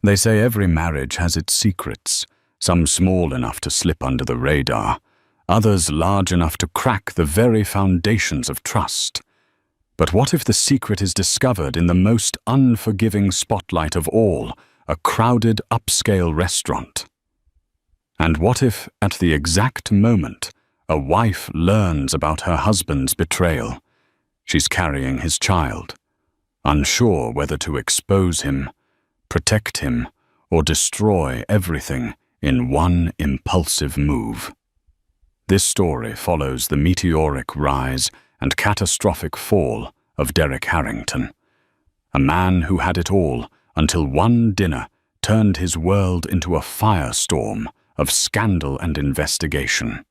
They say every marriage has its secrets, some small enough to slip under the radar, others large enough to crack the very foundations of trust. But what if the secret is discovered in the most unforgiving spotlight of all, a crowded upscale restaurant? And what if, at the exact moment, a wife learns about her husband's betrayal? She's carrying his child, unsure whether to expose him, protect him, or destroy everything in one impulsive move. This story follows the meteoric rise and catastrophic fall of Derek Harrington, a man who had it all until one dinner turned his world into a firestorm of scandal and investigation.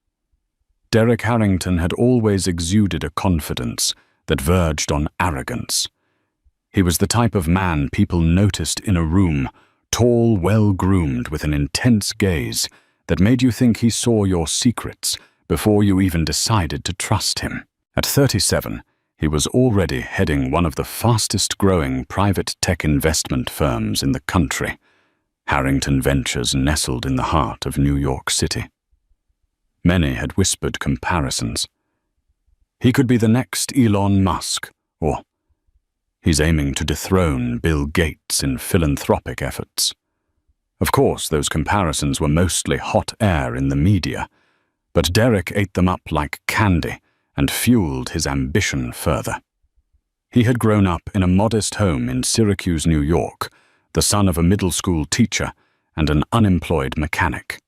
Derek Harrington had always exuded a confidence that verged on arrogance. He was the type of man people noticed in a room, tall, well-groomed, with an intense gaze that made you think he saw your secrets before you even decided to trust him. At 37, he was already heading one of the fastest-growing private tech investment firms in the country. Harrington Ventures nestled in the heart of New York City. Many had whispered comparisons. He could be the next Elon Musk, or he's aiming to dethrone Bill Gates in philanthropic efforts. Of course, those comparisons were mostly hot air in the media, but Derek ate them up like candy and fueled his ambition further. He had grown up in a modest home in Syracuse, New York, the son of a middle school teacher and an unemployed mechanic.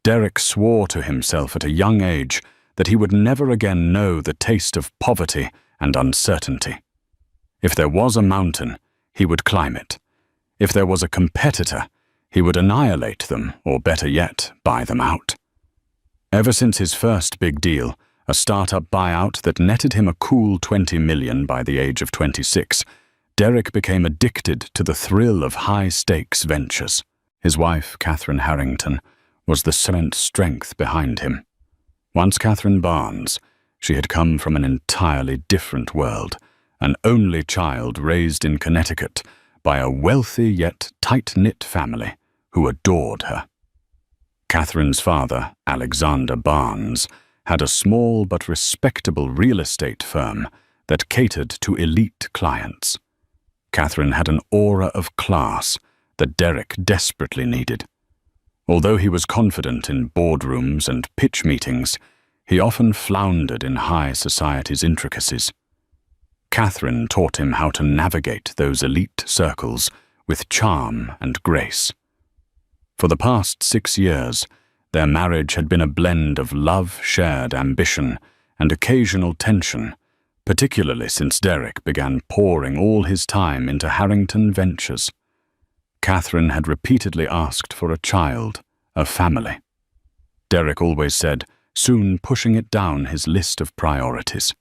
Derek swore to himself at a young age that he would never again know the taste of poverty and uncertainty. If there was a mountain, he would climb it. If there was a competitor, he would annihilate them, or better yet, buy them out. Ever since his first big deal, a startup buyout that netted him a cool $20 million by the age of 26, Derek became addicted to the thrill of high-stakes ventures. His wife, Catherine Harrington, was the silent strength behind him. Once Catherine Barnes, she had come from an entirely different world, an only child raised in Connecticut by a wealthy yet tight-knit family who adored her. Catherine's father, Alexander Barnes, had a small but respectable real estate firm that catered to elite clients. Catherine had an aura of class that Derek desperately needed. Although he was confident in boardrooms and pitch meetings, he often floundered in high society's intricacies. Catherine taught him how to navigate those elite circles with charm and grace. For the past 6 years, their marriage had been a blend of love-shared ambition and occasional tension, particularly since Derek began pouring all his time into Harrington Ventures. Catherine had repeatedly asked for a child, a family. Derek always said, soon pushing it down his list of priorities.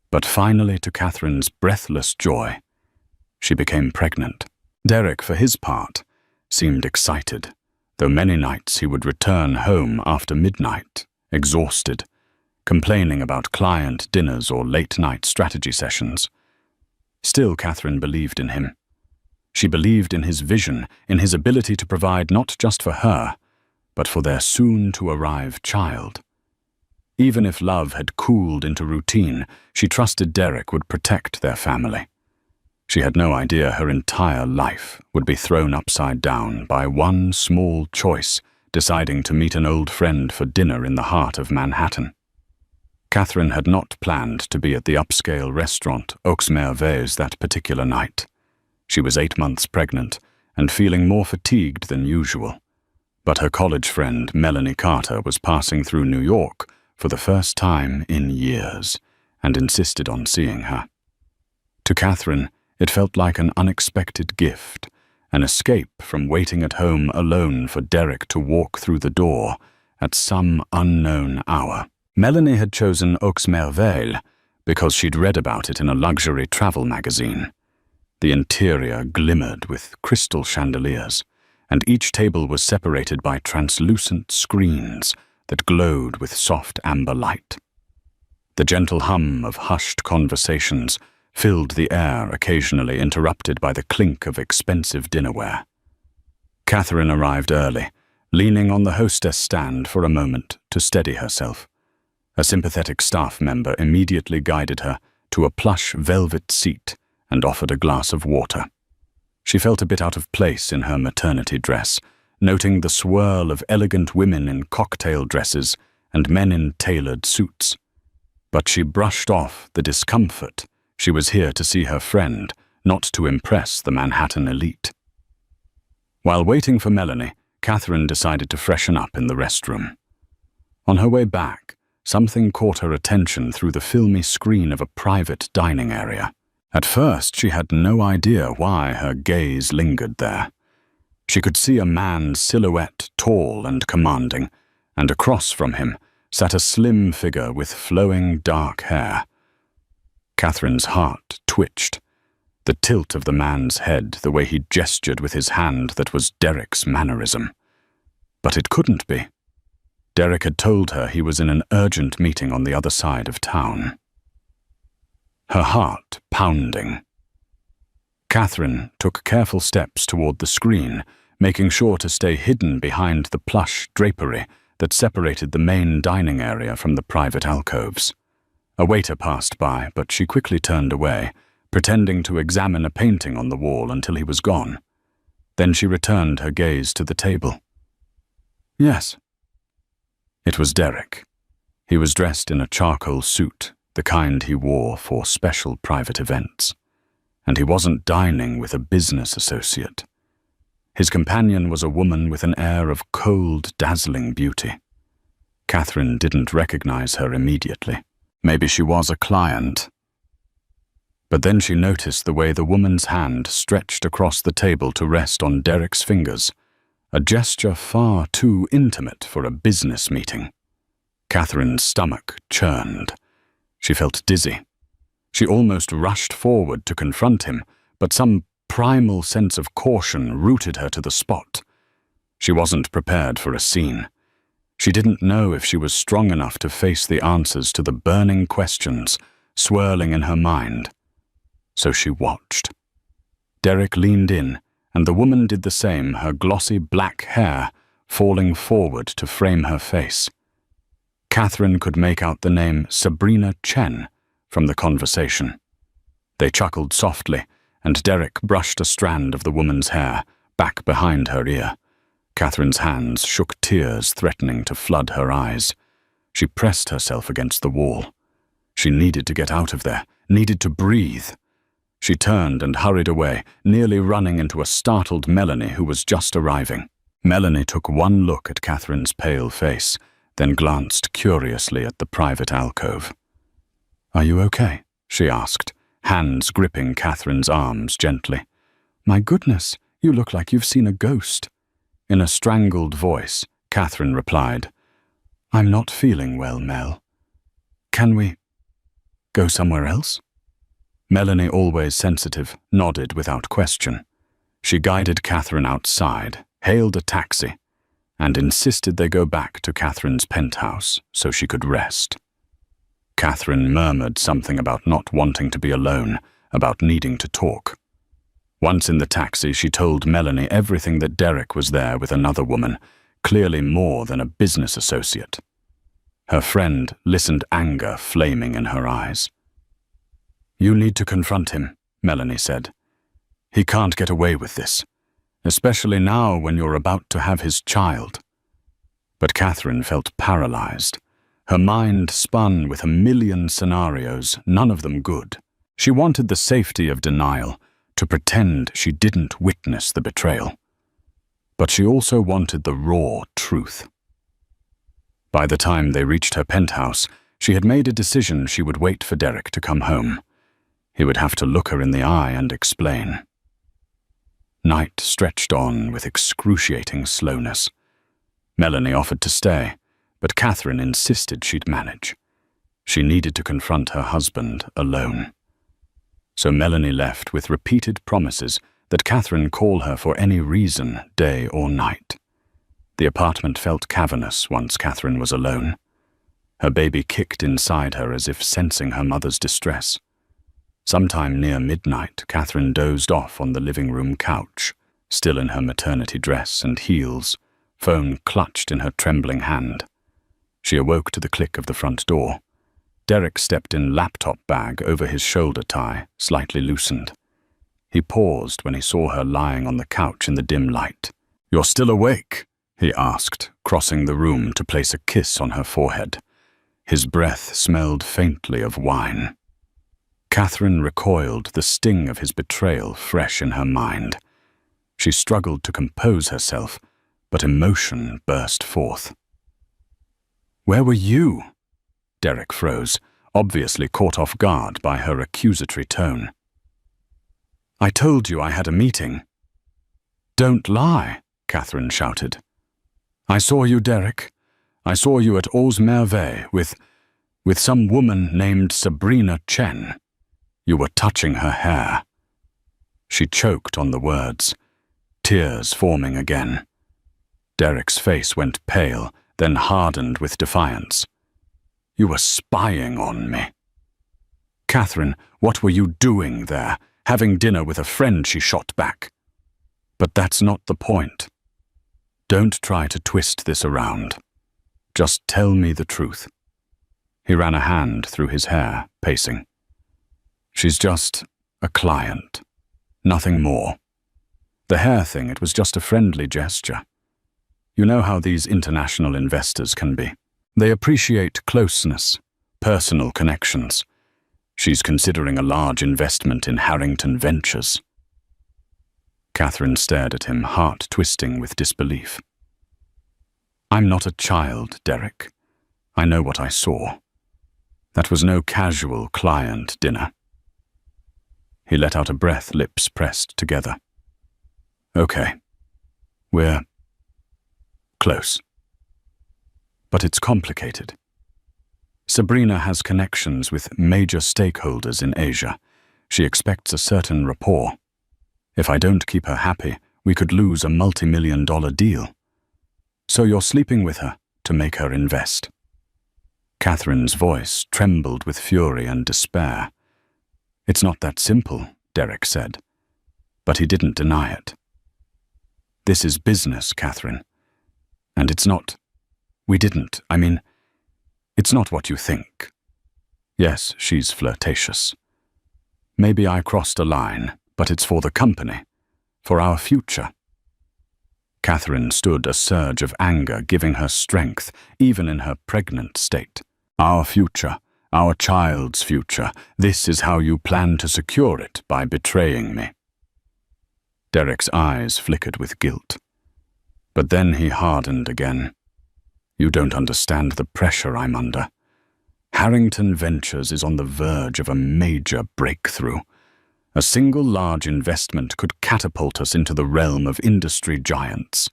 But finally, to Catherine's breathless joy, she became pregnant. Derek, for his part, seemed excited, though many nights he would return home after midnight, exhausted, complaining about client dinners or late-night strategy sessions. Still, Catherine believed in him. She believed in his vision, in his ability to provide not just for her, but for their soon-to-arrive child. Even if love had cooled into routine, she trusted Derek would protect their family. She had no idea her entire life would be thrown upside down by one small choice, deciding to meet an old friend for dinner in the heart of Manhattan. Catherine had not planned to be at the upscale restaurant Aux Merveilles that particular night. She was 8 months pregnant and feeling more fatigued than usual. But her college friend Melanie Carter was passing through New York for the first time in years and insisted on seeing her. To Catherine, it felt like an unexpected gift, an escape from waiting at home alone for Derek to walk through the door at some unknown hour. Melanie had chosen Aux Merveilles because she'd read about it in a luxury travel magazine. The interior glimmered with crystal chandeliers, and each table was separated by translucent screens that glowed with soft amber light. The gentle hum of hushed conversations filled the air, occasionally interrupted by the clink of expensive dinnerware. Catherine arrived early, leaning on the hostess stand for a moment to steady herself. A sympathetic staff member immediately guided her to a plush velvet seat and offered a glass of water. She felt a bit out of place in her maternity dress, noting the swirl of elegant women in cocktail dresses and men in tailored suits. But she brushed off the discomfort. She was here to see her friend, not to impress the Manhattan elite. While waiting for Melanie, Catherine decided to freshen up in the restroom. On her way back, something caught her attention through the filmy screen of a private dining area. At first, she had no idea why her gaze lingered there. She could see a man's silhouette, tall and commanding, and across from him sat a slim figure with flowing dark hair. Catherine's heart twitched. The tilt of the man's head, the way he gestured with his hand, that was Derek's mannerism. But it couldn't be. Derek had told her he was in an urgent meeting on the other side of town. Her heart pounding. Catherine took careful steps toward the screen, making sure to stay hidden behind the plush drapery that separated the main dining area from the private alcoves. A waiter passed by, but she quickly turned away, pretending to examine a painting on the wall until he was gone. Then she returned her gaze to the table. Yes. It was Derek. He was dressed in a charcoal suit, the kind he wore for special private events. And he wasn't dining with a business associate. His companion was a woman with an air of cold, dazzling beauty. Catherine didn't recognize her immediately. Maybe she was a client. But then she noticed the way the woman's hand stretched across the table to rest on Derek's fingers, a gesture far too intimate for a business meeting. Catherine's stomach churned. She felt dizzy. She almost rushed forward to confront him, but some primal sense of caution rooted her to the spot. She wasn't prepared for a scene. She didn't know if she was strong enough to face the answers to the burning questions swirling in her mind. So she watched. Derek leaned in, and the woman did the same, her glossy black hair falling forward to frame her face. Catherine could make out the name Sabrina Chen from the conversation. They chuckled softly, and Derek brushed a strand of the woman's hair back behind her ear. Catherine's hands shook, tears threatening to flood her eyes. She pressed herself against the wall. She needed to get out of there, needed to breathe. She turned and hurried away, nearly running into a startled Melanie who was just arriving. Melanie took one look at Catherine's pale face, then glanced curiously at the private alcove. "Are you okay?" she asked, hands gripping Catherine's arms gently. "My goodness, you look like you've seen a ghost." In a strangled voice, Catherine replied, "I'm not feeling well, Mel. Can we go somewhere else?" Melanie, always sensitive, nodded without question. She guided Catherine outside, hailed a taxi, and insisted they go back to Catherine's penthouse so she could rest. Catherine murmured something about not wanting to be alone, about needing to talk. Once in the taxi, she told Melanie everything, that Derek was there with another woman, clearly more than a business associate. Her friend listened, anger flaming in her eyes. "You need to confront him," Melanie said. "He can't get away with this, especially now when you're about to have his child." But Catherine felt paralyzed. Her mind spun with a million scenarios, none of them good. She wanted the safety of denial, to pretend she didn't witness the betrayal. But she also wanted the raw truth. By the time they reached her penthouse, she had made a decision she would wait for Derek to come home. He would have to look her in the eye and explain. Night stretched on with excruciating slowness. Melanie offered to stay, but Catherine insisted she'd manage. She needed to confront her husband alone. So Melanie left with repeated promises that Catherine call her for any reason, day or night. The apartment felt cavernous once Catherine was alone. Her baby kicked inside her as if sensing her mother's distress. Sometime near midnight, Catherine dozed off on the living room couch, still in her maternity dress and heels, phone clutched in her trembling hand. She awoke to the click of the front door. Derek stepped in laptop bag over his shoulder tie, slightly loosened. He paused when he saw her lying on the couch in the dim light. "You're still awake?" he asked, crossing the room to place a kiss on her forehead. His breath smelled faintly of wine. Catherine recoiled, the sting of his betrayal fresh in her mind. She struggled to compose herself, but emotion burst forth. "Where were you?" Derek froze, obviously caught off guard by her accusatory tone. "I told you I had a meeting." "Don't lie," Catherine shouted. "I saw you, Derek. I saw you at Aux Merveilles with some woman named Sabrina Chen. You were touching her hair." She choked on the words, tears forming again. Derek's face went pale, then hardened with defiance. "You were spying on me." "Catherine, what were you doing there? Having dinner with a friend," she shot back. "But that's not the point. Don't try to twist this around. Just tell me the truth." He ran a hand through his hair, pacing. "She's just a client. Nothing more. The hair thing, it was just a friendly gesture. You know how these international investors can be. They appreciate closeness, personal connections. She's considering a large investment in Harrington Ventures." Catherine stared at him, heart twisting with disbelief. "I'm not a child, Derek. I know what I saw. That was no casual client dinner." He let out a breath, lips pressed together. "Okay. We're close. But it's complicated. Sabrina has connections with major stakeholders in Asia. She expects a certain rapport. If I don't keep her happy, we could lose a multi-million-dollar deal. So you're sleeping with her to make her invest." Catherine's voice trembled with fury and despair. "It's not that simple," Derek said. But he didn't deny it. "This is business, Catherine. And it's not... it's not what you think. Yes, she's flirtatious. Maybe I crossed a line, but it's for the company, for our future." Catherine stood, a surge of anger giving her strength, even in her pregnant state. "Our future, our child's future. This is how you plan to secure it, by betraying me." Derek's eyes flickered with guilt. But then he hardened again. "You don't understand the pressure I'm under. Harrington Ventures is on the verge of a major breakthrough. A single large investment could catapult us into the realm of industry giants.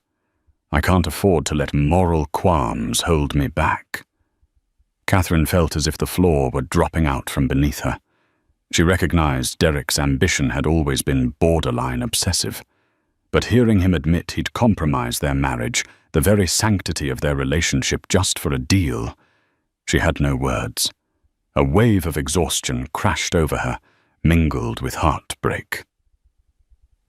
I can't afford to let moral qualms hold me back." Catherine felt as if the floor were dropping out from beneath her. She recognized Derek's ambition had always been borderline obsessive. But hearing him admit he'd compromised their marriage, the very sanctity of their relationship just for a deal, she had no words. A wave of exhaustion crashed over her, mingled with heartbreak.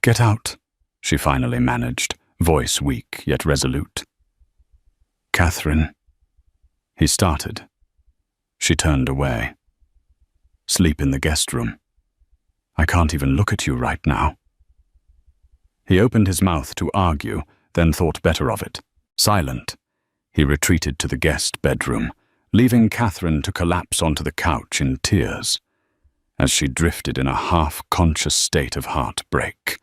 "Get out," she finally managed, voice weak yet resolute. "Catherine," he started. She turned away. "Sleep in the guest room. I can't even look at you right now." He opened his mouth to argue, then thought better of it. Silent, he retreated to the guest bedroom, leaving Catherine to collapse onto the couch in tears. As she drifted in a half-conscious state of heartbreak,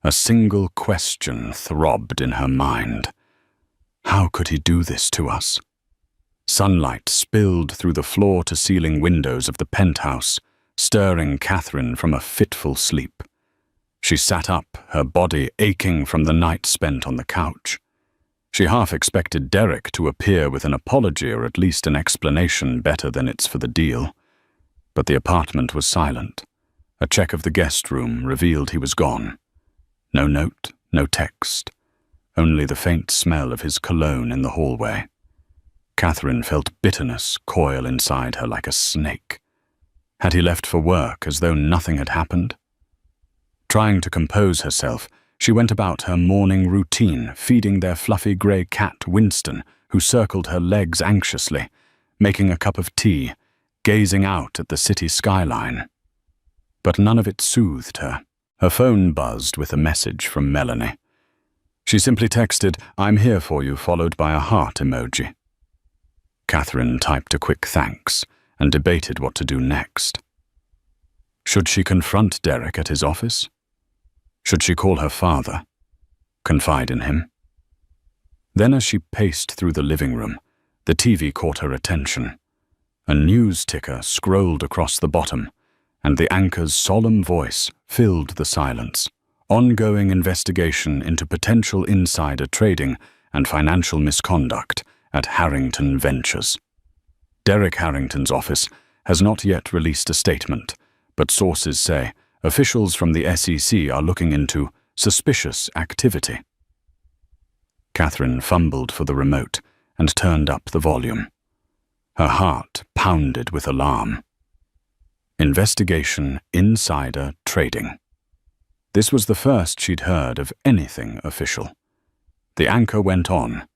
a single question throbbed in her mind. How could he do this to us? Sunlight spilled through the floor-to-ceiling windows of the penthouse, stirring Catherine from a fitful sleep. She sat up, her body aching from the night spent on the couch. She half expected Derek to appear with an apology or at least an explanation better than it's for the deal. But the apartment was silent. A check of the guest room revealed he was gone. No note, no text. Only the faint smell of his cologne in the hallway. Catherine felt bitterness coil inside her like a snake. Had he left for work as though nothing had happened? Trying to compose herself, she went about her morning routine, feeding their fluffy grey cat Winston, who circled her legs anxiously, making a cup of tea, gazing out at the city skyline. But none of it soothed her. Her phone buzzed with a message from Melanie. She simply texted, "I'm here for you," followed by a heart emoji. Catherine typed a quick thanks and debated what to do next. Should she confront Derek at his office? Should she call her father? Confide in him? Then as she paced through the living room, the TV caught her attention. A news ticker scrolled across the bottom, and the anchor's solemn voice filled the silence. Ongoing investigation into potential insider trading and financial misconduct at Harrington Ventures. Derek Harrington's office has not yet released a statement, but sources say officials from the SEC are looking into suspicious activity. Catherine fumbled for the remote and turned up the volume. Her heart pounded with alarm. Investigation insider trading. This was the first she'd heard of anything official. The anchor went on.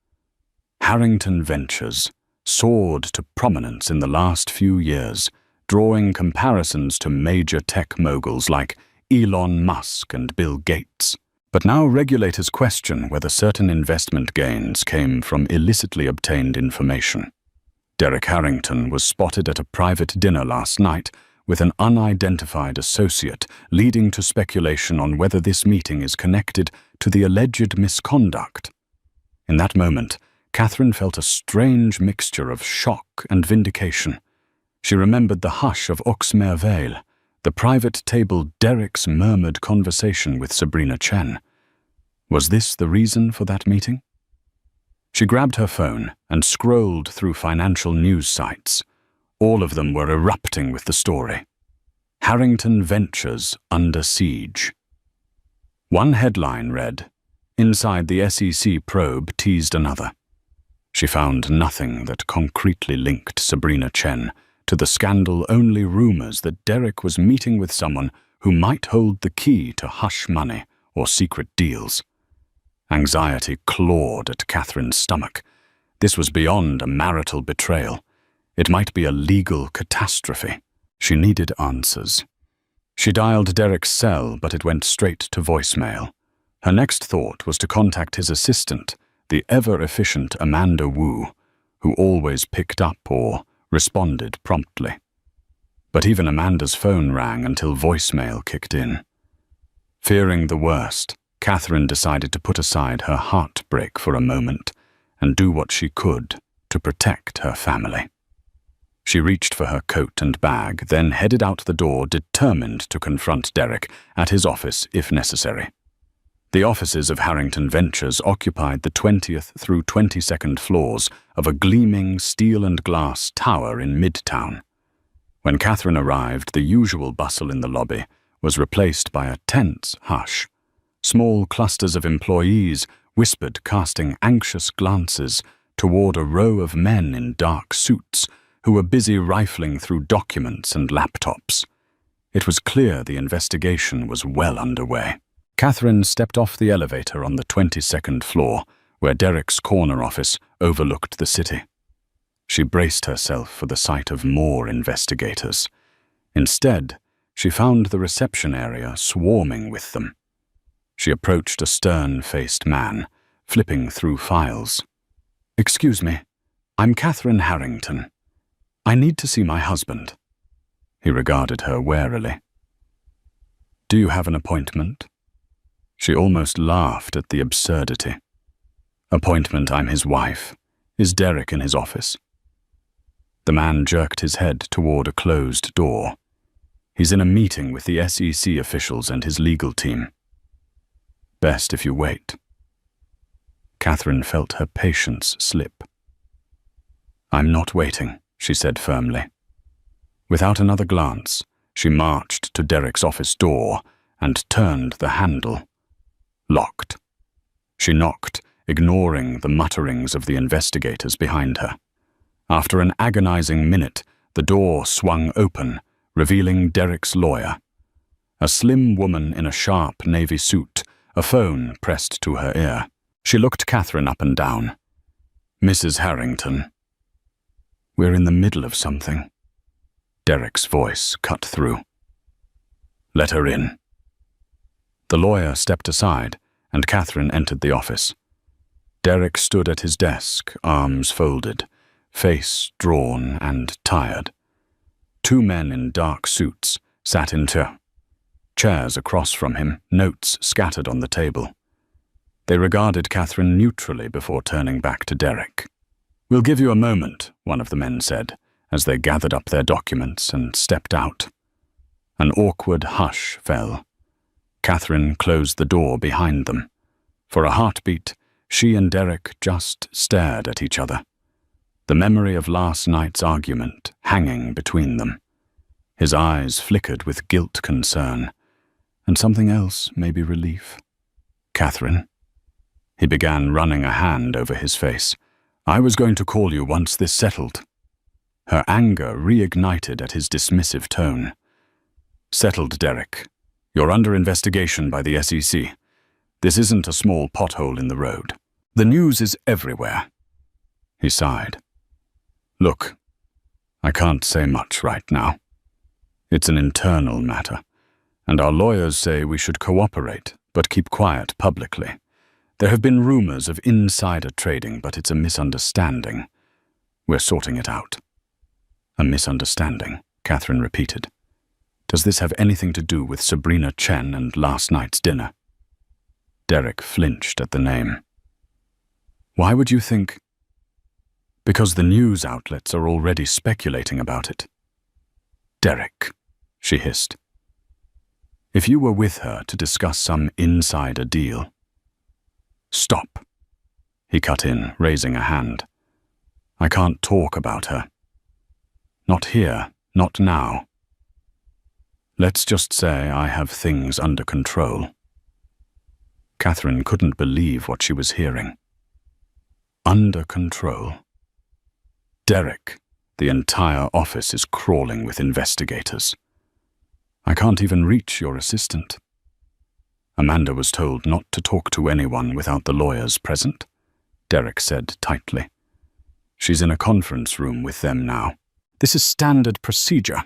Harrington Ventures soared to prominence in the last few years, drawing comparisons to major tech moguls like Elon Musk and Bill Gates. But now regulators question whether certain investment gains came from illicitly obtained information. Derek Harrington was spotted at a private dinner last night with an unidentified associate, leading to speculation on whether this meeting is connected to the alleged misconduct. In that moment, Catherine felt a strange mixture of shock and vindication. She remembered the hush of Oxmervale, the private table Derek's murmured conversation with Sabrina Chen. Was this the reason for that meeting? She grabbed her phone and scrolled through financial news sites. All of them were erupting with the story. Harrington Ventures under siege. One headline read, "Inside the SEC probe teased another." She found nothing that concretely linked Sabrina Chen to the scandal, only rumors that Derek was meeting with someone who might hold the key to hush money or secret deals. Anxiety clawed at Catherine's stomach. This was beyond a marital betrayal. It might be a legal catastrophe. She needed answers. She dialed Derek's cell, but it went straight to voicemail. Her next thought was to contact his assistant, the ever-efficient Amanda Wu, who always picked up or responded promptly. But even Amanda's phone rang until voicemail kicked in. Fearing the worst, Catherine decided to put aside her heartbreak for a moment and do what she could to protect her family. She reached for her coat and bag, then headed out the door, determined to confront Derek at his office if necessary. The offices of Harrington Ventures occupied the 20th through 22nd floors of a gleaming steel and glass tower in Midtown. When Catherine arrived, the usual bustle in the lobby was replaced by a tense hush. Small clusters of employees whispered, casting anxious glances toward a row of men in dark suits who were busy rifling through documents and laptops. It was clear the investigation was well underway. Catherine stepped off the elevator on the 22nd floor, where Derek's corner office overlooked the city. She braced herself for the sight of more investigators. Instead, she found the reception area swarming with them. She approached a stern-faced man, flipping through files. "Excuse me, I'm Catherine Harrington. I need to see my husband." He regarded her warily. "Do you have an appointment?" She almost laughed at the absurdity. "Appointment, I'm his wife. Is Derek in his office?" The man jerked his head toward a closed door. "He's in a meeting with the SEC officials and his legal team." "Best if you wait." Catherine felt her patience slip. "I'm not waiting," she said firmly. Without another glance, she marched to Derek's office door and turned the handle. Locked. She knocked, ignoring the mutterings of the investigators behind her. After an agonizing minute, the door swung open, revealing Derek's lawyer. A slim woman in a sharp navy suit, a phone pressed to her ear. She looked Catherine up and down. "Mrs. Harrington." "We're in the middle of something." Derek's voice cut through. "Let her in." The lawyer stepped aside, and Catherine entered the office. Derek stood at his desk, arms folded, face drawn and tired. Two men in dark suits sat in chairs across from him, notes scattered on the table. They regarded Catherine neutrally before turning back to Derek. "We'll give you a moment," one of the men said, as they gathered up their documents and stepped out. An awkward hush fell. Catherine closed the door behind them. For a heartbeat, she and Derek just stared at each other, the memory of last night's argument hanging between them. His eyes flickered with guilt concern, and something else, maybe relief. "Catherine." He began running a hand over his face. "I was going to call you once this settled." Her anger reignited at his dismissive tone. "Settled, Derek. You're under investigation by the SEC. This isn't a small pothole in the road. The news is everywhere." He sighed. "Look, I can't say much right now. It's an internal matter, and our lawyers say we should cooperate, but keep quiet publicly. There have been rumors of insider trading, but it's a misunderstanding. We're sorting it out." "A misunderstanding," Catherine repeated. "Does this have anything to do with Sabrina Chen and last night's dinner?" Derek flinched at the name. "Why would you think—" "Because the news outlets are already speculating about it." "Derek," she hissed. "If you were with her to discuss some insider deal—" "Stop," he cut in, raising a hand. "I can't talk about her. Not here, not now. Let's just say I have things under control." Catherine couldn't believe what she was hearing. Under control? "Derek, the entire office is crawling with investigators. I can't even reach your assistant." Amanda was told not to talk to anyone without the lawyers present, Derek said tightly. "She's in a conference room with them now. This is standard procedure."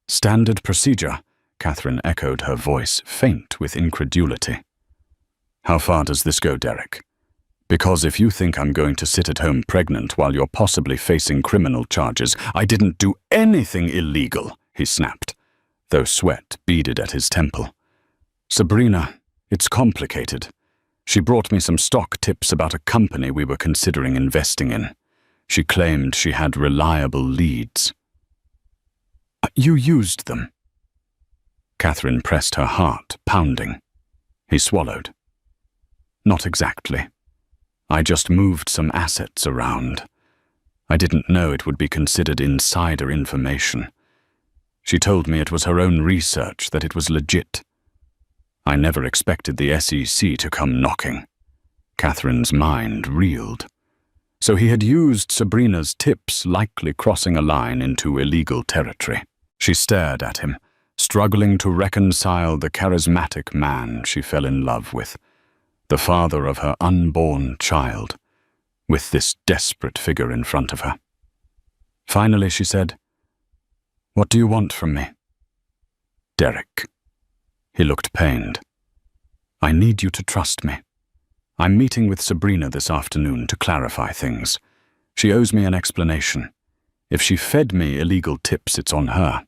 "Standard procedure?" Catherine echoed, her voice faint with incredulity. "How far does this go, Derek? Because if you think I'm going to sit at home pregnant while you're possibly facing criminal charges—" "I didn't do anything illegal," he snapped, though sweat beaded at his temple. "Sabrina, it's complicated. She brought me some stock tips about a company we were considering investing in. She claimed she had reliable leads." "You used them?" Catherine pressed her heart, pounding. He swallowed. "Not exactly. I just moved some assets around. I didn't know it would be considered insider information. She told me it was her own research, that it was legit. I never expected the SEC to come knocking." Catherine's mind reeled. So he had used Sabrina's tips, likely crossing a line into illegal territory. She stared at him, struggling to reconcile the charismatic man she fell in love with, the father of her unborn child, with this desperate figure in front of her. Finally, she said, "What do you want from me?" "Derek." He looked pained. "I need you to trust me. I'm meeting with Sabrina this afternoon to clarify things. She owes me an explanation. If she fed me illegal tips, it's on her.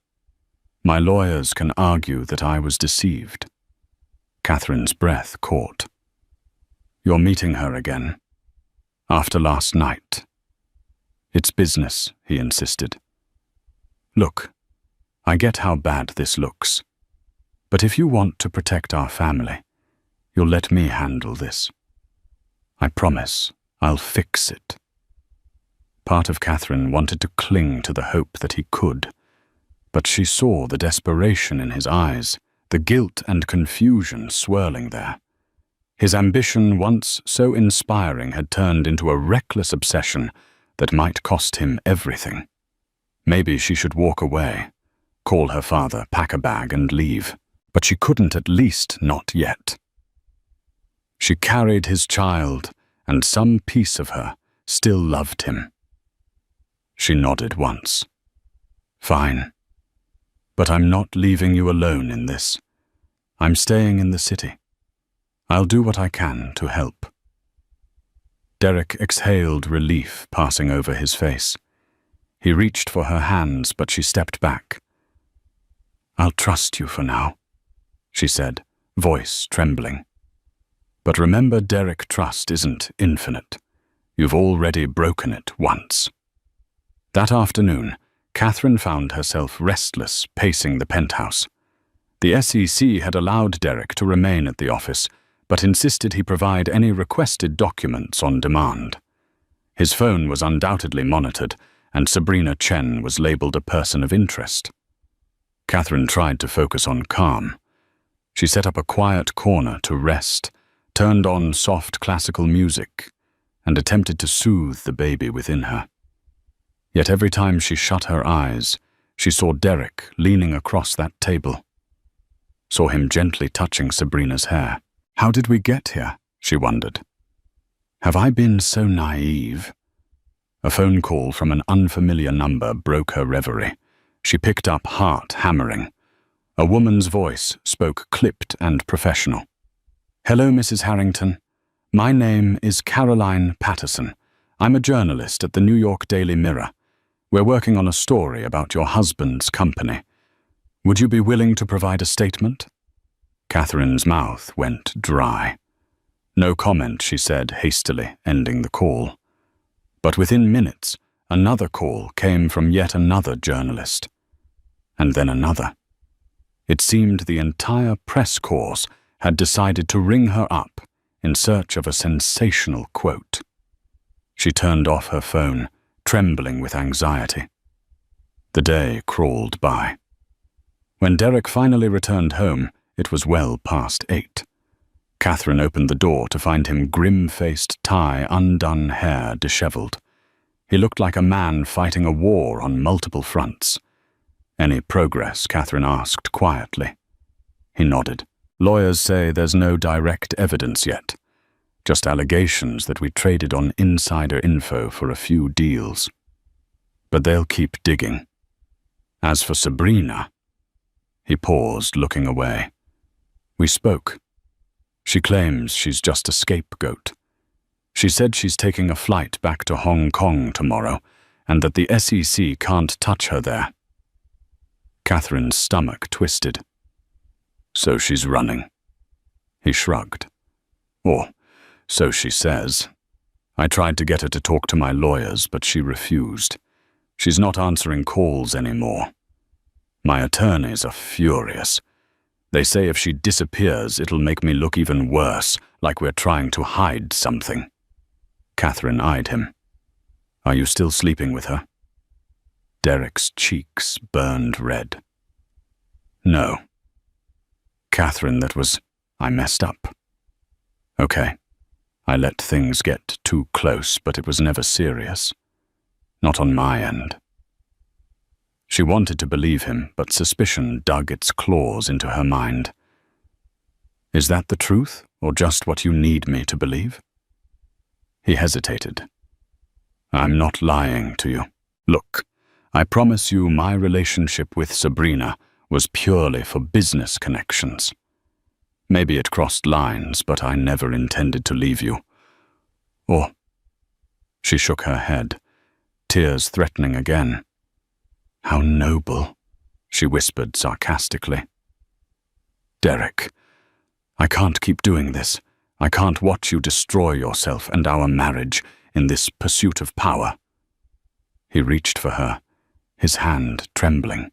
My lawyers can argue that I was deceived." Catherine's breath caught. "You're meeting her again? After last night?" "It's business," he insisted. "Look, I get how bad this looks. But if you want to protect our family, you'll let me handle this. I promise I'll fix it." Part of Catherine wanted to cling to the hope that he could, but she saw the desperation in his eyes, the guilt and confusion swirling there. His ambition, once so inspiring, had turned into a reckless obsession that might cost him everything. Maybe she should walk away, call her father, pack a bag, and leave. But she couldn't, at least not yet. She carried his child, and some piece of her still loved him. She nodded once. Fine. But I'm not leaving you alone in this. I'm staying in the city. I'll do what I can to help. Derek exhaled relief passing over his face. He reached for her hands, but she stepped back. I'll trust you for now, she said, voice trembling. But remember, Derek, trust isn't infinite. You've already broken it once. That afternoon, Catherine found herself restless, pacing the penthouse. The SEC had allowed Derek to remain at the office, but insisted he provide any requested documents on demand. His phone was undoubtedly monitored, and Sabrina Chen was labeled a person of interest. Catherine tried to focus on calm. She set up a quiet corner to rest, turned on soft classical music, and attempted to soothe the baby within her. Yet every time she shut her eyes, she saw Derek leaning across that table. Saw him gently touching Sabrina's hair. How did we get here? She wondered. Have I been so naive? A phone call from an unfamiliar number broke her reverie. She picked up, heart hammering. A woman's voice spoke clipped and professional. Hello, Mrs. Harrington. My name is Caroline Patterson. I'm a journalist at the New York Daily Mirror. We're working on a story about your husband's company. Would you be willing to provide a statement? Catherine's mouth went dry. No comment, she said hastily, ending the call. But within minutes, another call came from yet another journalist. And then another. It seemed the entire press corps had decided to ring her up in search of a sensational quote. She turned off her phone, trembling with anxiety. The day crawled by. When Derek finally returned home, it was well past 8. Catherine opened the door to find him grim-faced, tie, undone hair disheveled. He looked like a man fighting a war on multiple fronts. Any progress? Catherine asked quietly. He nodded. Lawyers say there's no direct evidence yet. Just allegations that we traded on insider info for a few deals. But they'll keep digging. As for Sabrina... He paused, looking away. We spoke. She claims she's just a scapegoat. She said she's taking a flight back to Hong Kong tomorrow, and that the SEC can't touch her there. Catherine's stomach twisted. So she's running. He shrugged. Or, so she says. I tried to get her to talk to my lawyers, but she refused. She's not answering calls anymore. My attorneys are furious. They say if she disappears, it'll make me look even worse, like we're trying to hide something. Catherine eyed him. Are you still sleeping with her? Derek's cheeks burned red. No. Catherine, I messed up. Okay. I let things get too close, but it was never serious. Not on my end. She wanted to believe him, but suspicion dug its claws into her mind. Is that the truth, or just what you need me to believe? He hesitated. I'm not lying to you. Look, I promise you my relationship with Sabrina was purely for business connections. Maybe it crossed lines, but I never intended to leave you. Or... She shook her head, tears threatening again. How noble, she whispered sarcastically. Derek, I can't keep doing this. I can't watch you destroy yourself and our marriage in this pursuit of power. He reached for her, his hand trembling.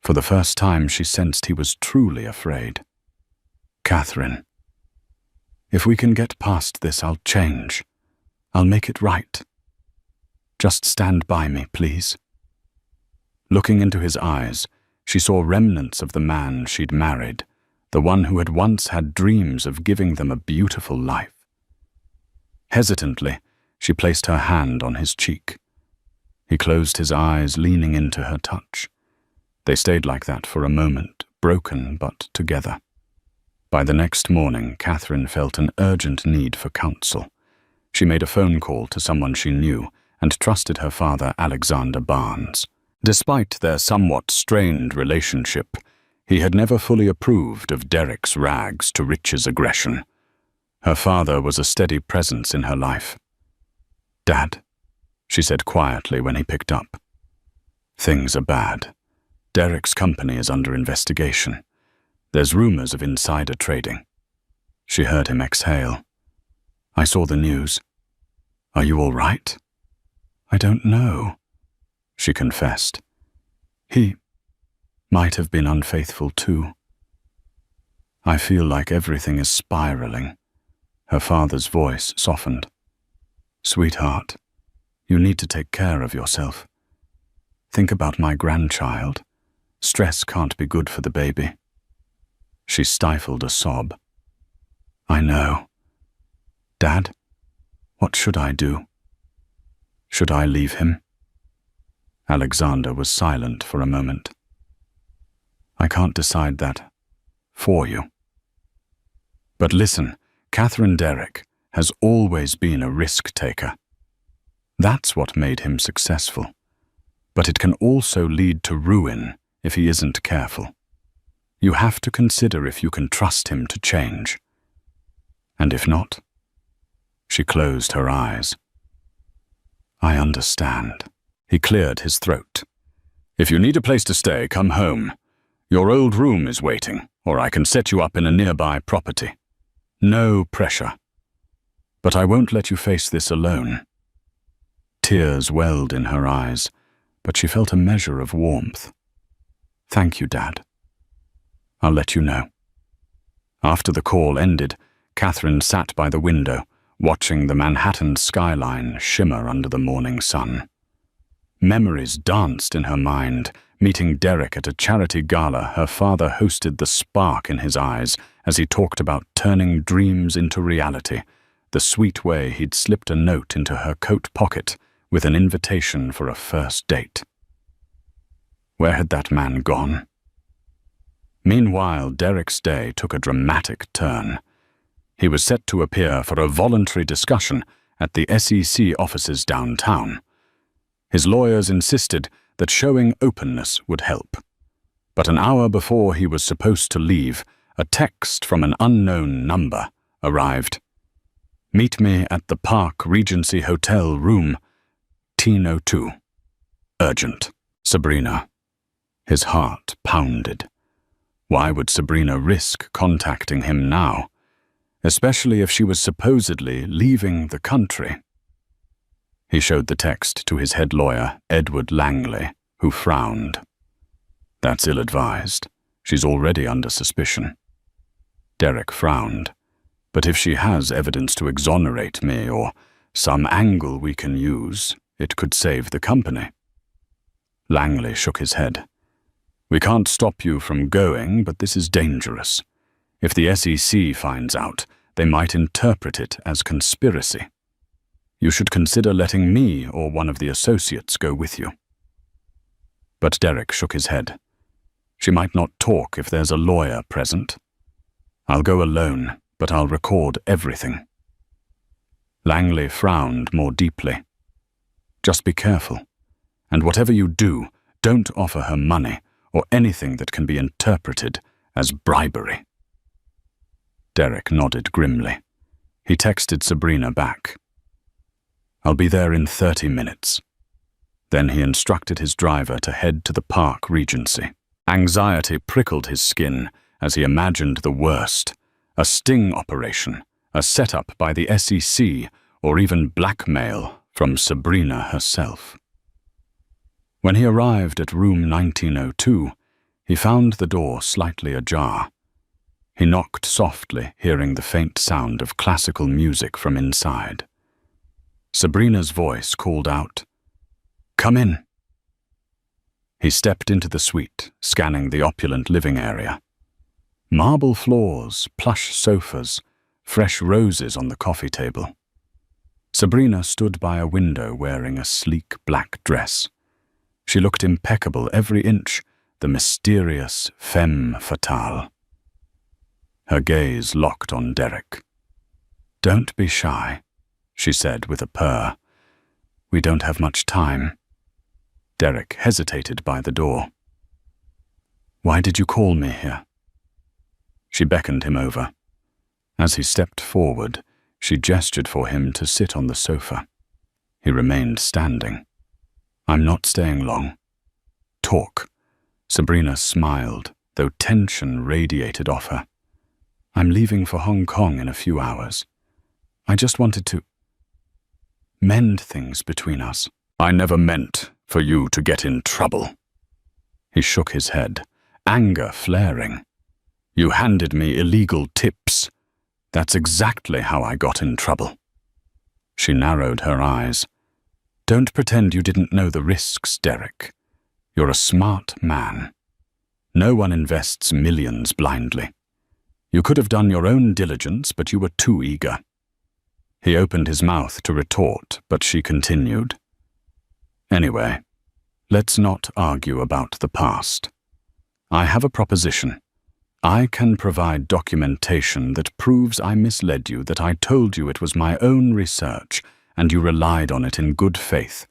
For the first time she sensed he was truly afraid. Catherine, if we can get past this, I'll change. I'll make it right. Just stand by me, please. Looking into his eyes, she saw remnants of the man she'd married, the one who had once had dreams of giving them a beautiful life. Hesitantly, she placed her hand on his cheek. He closed his eyes, leaning into her touch. They stayed like that for a moment, broken but together. By the next morning, Catherine felt an urgent need for counsel. She made a phone call to someone she knew and trusted her father, Alexander Barnes. Despite their somewhat strained relationship, he had never fully approved of Derek's rags to riches aggression. Her father was a steady presence in her life. "Dad," she said quietly when he picked up. "Things are bad. Derek's company is under investigation. There's rumors of insider trading." She heard him exhale. "I saw the news. Are you all right?" "I don't know," she confessed. "He might have been unfaithful too." "I feel like everything is spiraling." Her father's voice softened. "Sweetheart, you need to take care of yourself. Think about my grandchild. Stress can't be good for the baby." She stifled a sob. "I know. Dad, what should I do? Should I leave him?" Alexander was silent for a moment. "I can't decide that for you. But listen, Catherine Derek has always been a risk-taker. That's what made him successful. But it can also lead to ruin if he isn't careful. You have to consider if you can trust him to change. And if not..." She closed her eyes. "I understand." He cleared his throat. "If you need a place to stay, come home. Your old room is waiting, or I can set you up in a nearby property. No pressure. But I won't let you face this alone." Tears welled in her eyes, but she felt a measure of warmth. "Thank you, Dad. I'll let you know." After the call ended, Catherine sat by the window, watching the Manhattan skyline shimmer under the morning sun. Memories danced in her mind. Meeting Derek at a charity gala, her father hosted the spark in his eyes as he talked about turning dreams into reality, the sweet way he'd slipped a note into her coat pocket with an invitation for a first date. Where had that man gone? Meanwhile, Derek's day took a dramatic turn. He was set to appear for a voluntary discussion at the SEC offices downtown. His lawyers insisted that showing openness would help. But an hour before he was supposed to leave, a text from an unknown number arrived. "Meet me at the Park Regency Hotel room, T02. Urgent. Sabrina." His heart pounded. Why would Sabrina risk contacting him now, especially if she was supposedly leaving the country? He showed the text to his head lawyer, Edward Langley, who frowned. "That's ill-advised. She's already under suspicion." Derek frowned. "But if she has evidence to exonerate me or some angle we can use, it could save the company." Langley shook his head. "We can't stop you from going, but this is dangerous. If the SEC finds out, they might interpret it as conspiracy. You should consider letting me or one of the associates go with you." But Derek shook his head. "She might not talk if there's a lawyer present. I'll go alone, but I'll record everything." Langley frowned more deeply. "Just be careful. And whatever you do, don't offer her money or anything that can be interpreted as bribery." Derek nodded grimly. He texted Sabrina back. "I'll be there in 30 minutes. Then he instructed his driver to head to the Park Regency. Anxiety prickled his skin as he imagined the worst, a sting operation, a setup by the SEC, or even blackmail from Sabrina herself. When he arrived at room 1902, he found the door slightly ajar. He knocked softly, hearing the faint sound of classical music from inside. Sabrina's voice called out, "Come in." He stepped into the suite, scanning the opulent living area. Marble floors, plush sofas, fresh roses on the coffee table. Sabrina stood by a window wearing a sleek black dress. She looked impeccable every inch, the mysterious femme fatale. Her gaze locked on Derek. "Don't be shy," she said with a purr. "We don't have much time." Derek hesitated by the door. "Why did you call me here?" She beckoned him over. As he stepped forward, she gestured for him to sit on the sofa. He remained standing. "I'm not staying long." "Talk." Sabrina smiled, though tension radiated off her. "I'm leaving for Hong Kong in a few hours. I just wanted to mend things between us." "I never meant for you to get in trouble." He shook his head, anger flaring. "You handed me illegal tips. That's exactly how I got in trouble." She narrowed her eyes. "Don't pretend you didn't know the risks, Derek. You're a smart man. No one invests millions blindly. You could have done your own diligence, but you were too eager." He opened his mouth to retort, but she continued. "Anyway, let's not argue about the past. I have a proposition. I can provide documentation that proves I misled you, that I told you it was my own research, and you relied on it in good faith.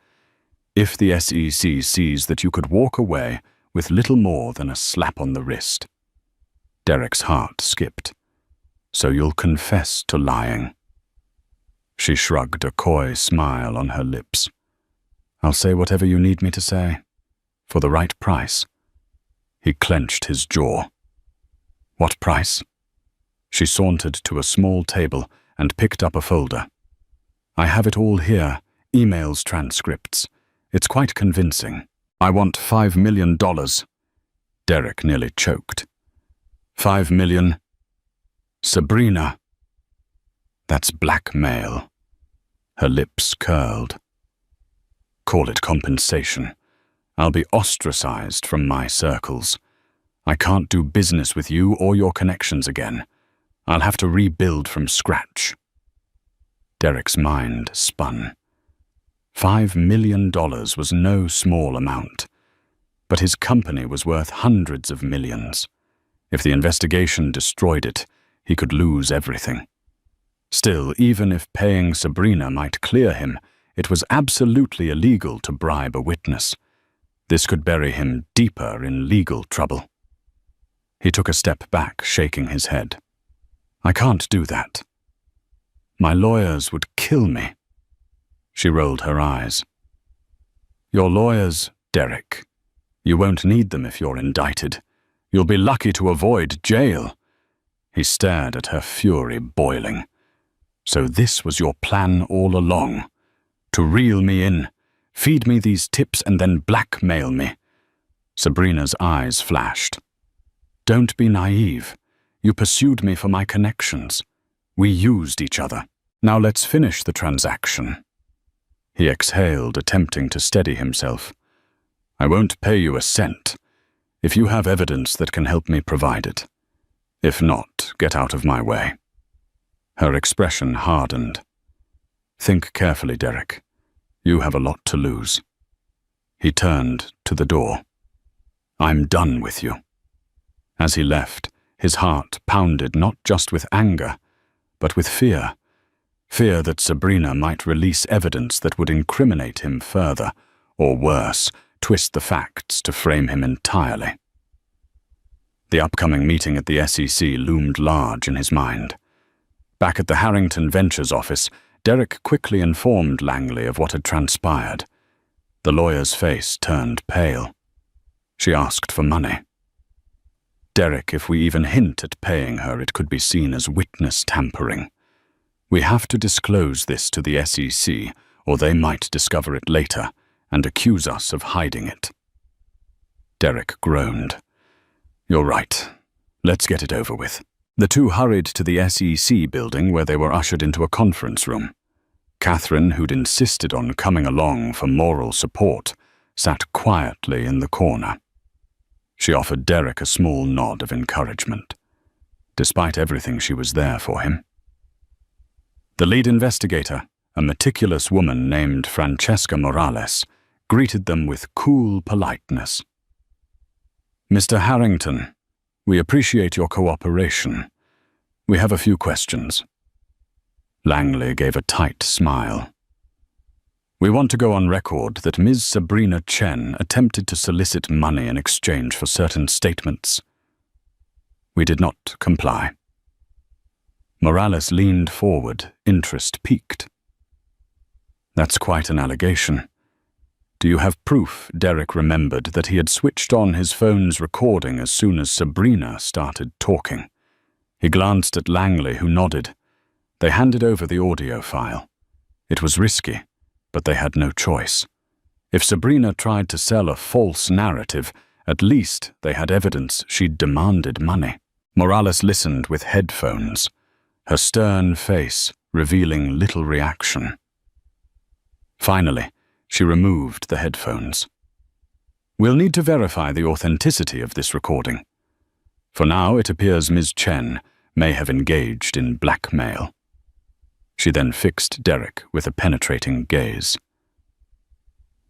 If the SEC sees that you could walk away with little more than a slap on the wrist." Derek's heart skipped. "So you'll confess to lying?" She shrugged, a coy smile on her lips. "I'll say whatever you need me to say, for the right price." He clenched his jaw. "What price?" She sauntered to a small table and picked up a folder. "I have it all here, emails, transcripts. It's quite convincing. I want $5 million. Derek nearly choked. $5 million? Sabrina. That's blackmail. Her lips curled. Call it compensation. I'll be ostracized from my circles. I can't do business with you or your connections again. I'll have to rebuild from scratch. Derek's mind spun. $5 million was no small amount, but his company was worth hundreds of millions. If the investigation destroyed it, he could lose everything. Still, even if paying Sabrina might clear him, it was absolutely illegal to bribe a witness. This could bury him deeper in legal trouble. He took a step back, shaking his head. I can't do that. My lawyers would kill me. She rolled her eyes. Your lawyers, Derek. You won't need them if you're indicted. You'll be lucky to avoid jail. He stared at her, fury boiling. So this was your plan all along? To reel me in, feed me these tips, and then blackmail me? Sabrina's eyes flashed. Don't be naive. You pursued me for my connections. We used each other. Now let's finish the transaction. He exhaled, attempting to steady himself. I won't pay you a cent. If you have evidence that can help me, provide it. If not, get out of my way. Her expression hardened. Think carefully, Derek. You have a lot to lose. He turned to the door. I'm done with you. As he left, his heart pounded not just with anger, but with fear. Fear that Sabrina might release evidence that would incriminate him further, or worse, twist the facts to frame him entirely. The upcoming meeting at the SEC loomed large in his mind. Back at the Harrington Ventures office, Derek quickly informed Langley of what had transpired. The lawyer's face turned pale. She asked for money. Derek, if we even hint at paying her, it could be seen as witness tampering. We have to disclose this to the SEC, or they might discover it later and accuse us of hiding it. Derek groaned. You're right. Let's get it over with. The two hurried to the SEC building, where they were ushered into a conference room. Catherine, who'd insisted on coming along for moral support, sat quietly in the corner. She offered Derek a small nod of encouragement. Despite everything, she was there for him. The lead investigator, a meticulous woman named Francesca Morales, greeted them with cool politeness. Mr. Harrington, we appreciate your cooperation. We have a few questions. Langley gave a tight smile. We want to go on record that Ms. Sabrina Chen attempted to solicit money in exchange for certain statements. We did not comply. Morales leaned forward, interest piqued. That's quite an allegation. Do you have proof Derek remembered that he had switched on his phone's recording as soon as Sabrina started talking? He glanced at Langley, who nodded. They handed over the audio file. It was risky, but they had no choice. If Sabrina tried to sell a false narrative, at least they had evidence she'd demanded money. Morales listened with headphones, her stern face revealing little reaction. Finally, she removed the headphones. We'll need to verify the authenticity of this recording. For now, it appears Ms. Chen may have engaged in blackmail. She then fixed Derek with a penetrating gaze.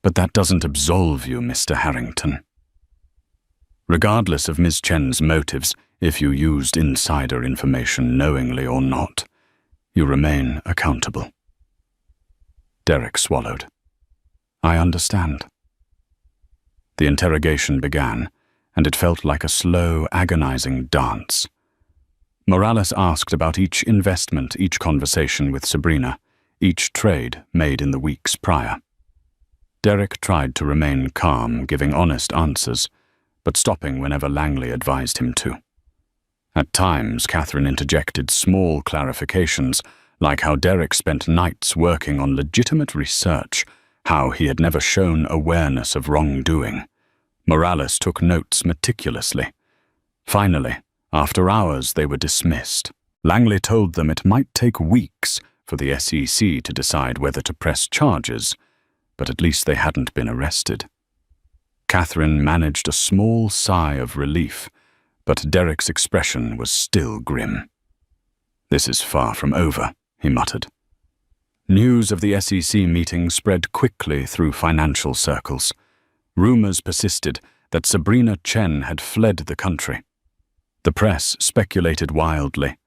But that doesn't absolve you, Mr. Harrington. Regardless of Ms. Chen's motives, if you used insider information knowingly or not, you remain accountable. Derek swallowed. I understand. The interrogation began, and it felt like a slow, agonizing dance. Morales asked about each investment, each conversation with Sabrina, each trade made in the weeks prior. Derek tried to remain calm, giving honest answers, but stopping whenever Langley advised him to. At times, Catherine interjected small clarifications, like how Derek spent nights working on legitimate research, how he had never shown awareness of wrongdoing. Morales took notes meticulously. Finally, after hours, they were dismissed. Langley told them it might take weeks for the SEC to decide whether to press charges, but at least they hadn't been arrested. Catherine managed a small sigh of relief, but Derek's expression was still grim. This is far from over, he muttered. News of the SEC meeting spread quickly through financial circles. Rumors persisted that Sabrina Chen had fled the country. The press speculated wildly.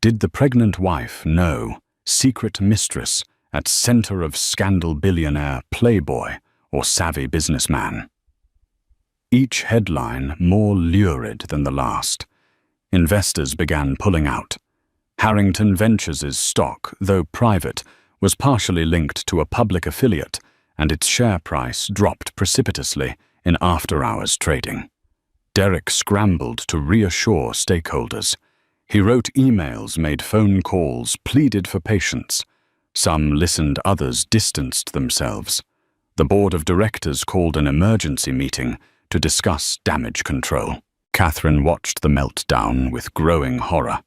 Did the pregnant wife know secret mistress at center of scandal billionaire playboy or savvy businessman? Each headline more lurid than the last. Investors began pulling out. Harrington Ventures' stock, though private, was partially linked to a public affiliate, and its share price dropped precipitously in after-hours trading. Derek scrambled to reassure stakeholders. He wrote emails, made phone calls, pleaded for patience. Some listened, others distanced themselves. The board of directors called an emergency meeting to discuss damage control. Catherine watched the meltdown with growing horror.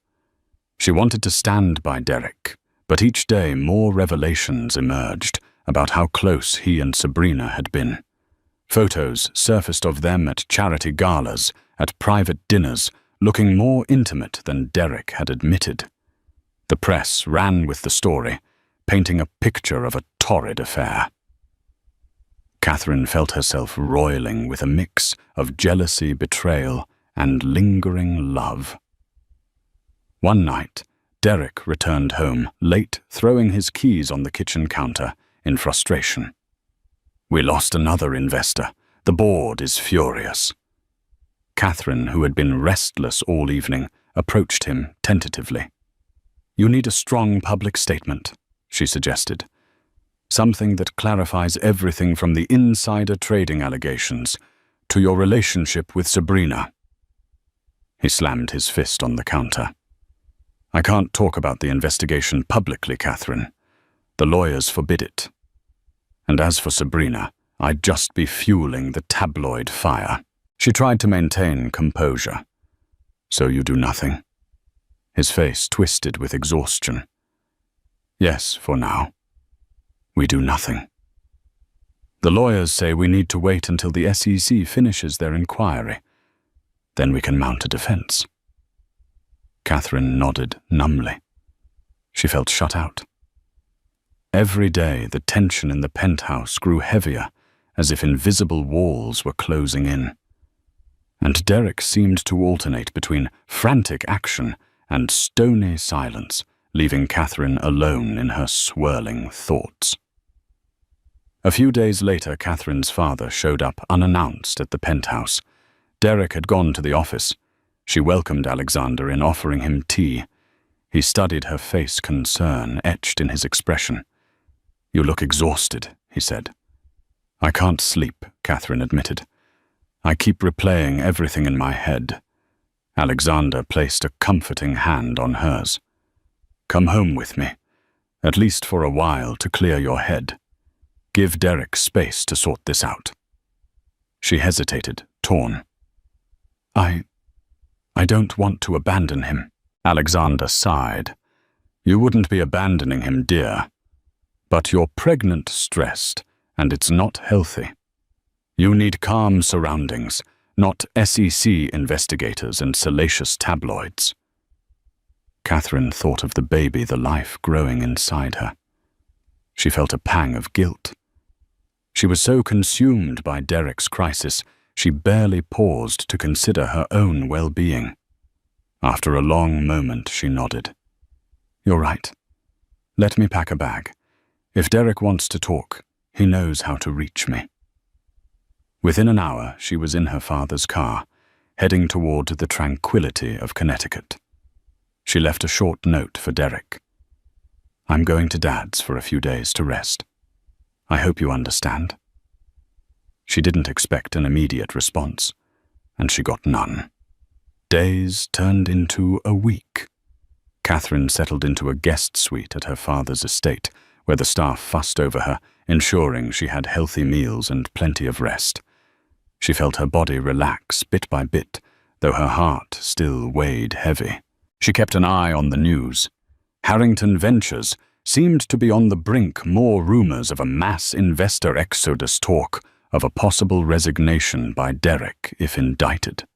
She wanted to stand by Derek, but each day more revelations emerged about how close he and Sabrina had been. Photos surfaced of them at charity galas, at private dinners, looking more intimate than Derek had admitted. The press ran with the story, painting a picture of a torrid affair. Catherine felt herself roiling with a mix of jealousy, betrayal, and lingering love. One night, Derek returned home, late, throwing his keys on the kitchen counter in frustration. We lost another investor. The board is furious. Catherine, who had been restless all evening, approached him tentatively. You need a strong public statement, she suggested. Something that clarifies everything from the insider trading allegations to your relationship with Sabrina. He slammed his fist on the counter. I can't talk about the investigation publicly, Catherine. The lawyers forbid it. And as for Sabrina, I'd just be fueling the tabloid fire. She tried to maintain composure. So you do nothing? His face twisted with exhaustion. Yes, for now. We do nothing. The lawyers say we need to wait until the SEC finishes their inquiry. Then we can mount a defense. Catherine nodded numbly. She felt shut out. Every day, the tension in the penthouse grew heavier, as if invisible walls were closing in. and Derek seemed to alternate between frantic action and stony silence, leaving Catherine alone in her swirling thoughts. A few days later, Catherine's father showed up unannounced at the penthouse. Derek had gone to the office. She welcomed Alexander in, offering him tea. He studied her face, concern etched in his expression. "You look exhausted," he said. "I can't sleep," Catherine admitted. "I keep replaying everything in my head." Alexander placed a comforting hand on hers. "Come home with me, at least for a while, to clear your head. Give Derek space to sort this out." She hesitated, torn. I don't want to abandon him." Alexander sighed. "You wouldn't be abandoning him, dear. But you're pregnant, stressed, and it's not healthy. You need calm surroundings, not SEC investigators and salacious tabloids." Catherine thought of the baby, the life growing inside her. She felt a pang of guilt. She was so consumed by Derek's crisis, she barely paused to consider her own well-being. After a long moment, she nodded. "You're right. Let me pack a bag. If Derek wants to talk, he knows how to reach me." Within an hour, she was in her father's car, heading toward the tranquility of Connecticut. She left a short note for Derek. "I'm going to Dad's for a few days to rest. I hope you understand." She didn't expect an immediate response, and she got none. Days turned into a week. Catherine settled into a guest suite at her father's estate, where the staff fussed over her, ensuring she had healthy meals and plenty of rest. She felt her body relax bit by bit, though her heart still weighed heavy. She kept an eye on the news. Harrington Ventures seemed to be on the brink. More rumors of a mass investor exodus, talk of a possible resignation by Derek if indicted.